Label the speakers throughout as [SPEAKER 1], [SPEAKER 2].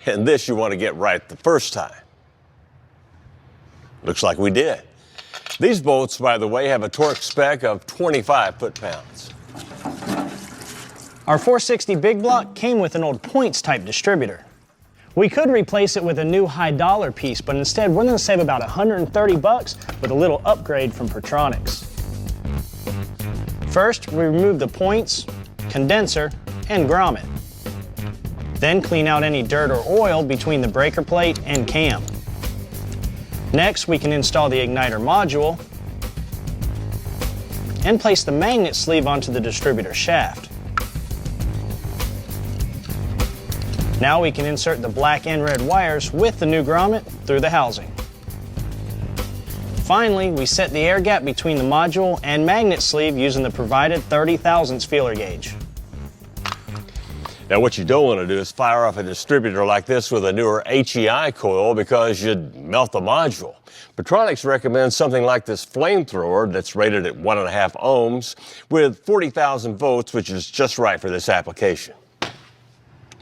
[SPEAKER 1] And this you want to get right the first time. Looks like we did. These bolts, by the way, have a torque spec of 25 foot-pounds.
[SPEAKER 2] Our 460 big block came with an old Points type distributor. We could replace it with a new high dollar piece, but instead we're going to save about $130 with a little upgrade from Pertronix. First, we remove the points, condenser, and grommet. Then clean out any dirt or oil between the breaker plate and cam. Next, we can install the igniter module and place the magnet sleeve onto the distributor shaft. Now we can insert the black and red wires with the new grommet through the housing. Finally, we set the air gap between the module and magnet sleeve using the provided 30 thousandths feeler gauge.
[SPEAKER 1] Now what you don't want to do is fire off a distributor like this with a newer HEI coil because you'd melt the module. Pertronix recommends something like this flamethrower that's rated at 1.5 ohms with 40,000 volts, which is just right for this application.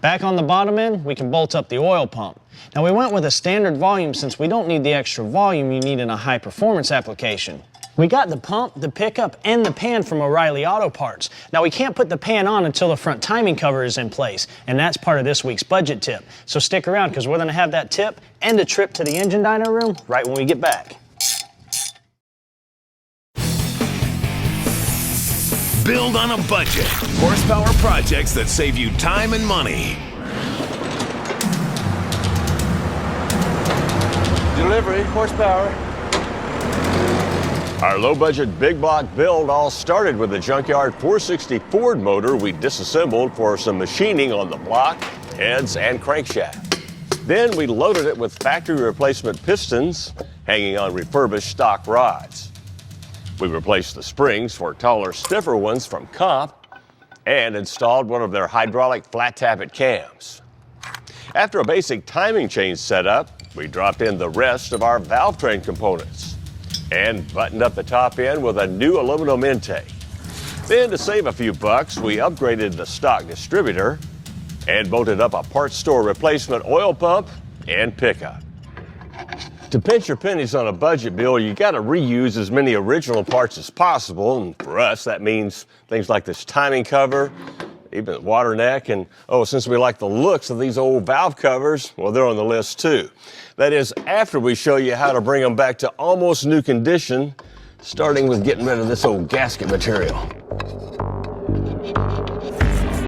[SPEAKER 2] Back on the bottom end, we can bolt up the oil pump. Now we went with a standard volume since we don't need the extra volume you need in a high performance application. We got the pump, the pickup, and the pan from O'Reilly Auto Parts. Now we can't put the pan on until the front timing cover is in place, and that's part of this week's budget tip. So stick around because we're gonna have that tip and a trip to the engine dyno room right when we get back.
[SPEAKER 3] Build on a budget. Horsepower projects that save you time and money.
[SPEAKER 1] Delivery, horsepower. Our low-budget big block build all started with a junkyard 460 Ford motor we disassembled for some machining on the block, heads, and crankshaft. Then we loaded it with factory replacement pistons hanging on refurbished stock rods. We replaced the springs for taller, stiffer ones from Comp and installed one of their hydraulic flat tappet cams. After a basic timing chain setup, we dropped in the rest of our valve train components and buttoned up the top end with a new aluminum intake. Then, to save a few bucks, we upgraded the stock distributor and bolted up a parts store replacement oil pump and pickup. To pinch your pennies on a budget bill, you got to reuse as many original parts as possible, and for us that means things like this timing cover, even the water neck, and since we like the looks of these old valve covers, well, they're on the list too. That is, after we show you how to bring them back to almost new condition, starting with getting rid of this old gasket material.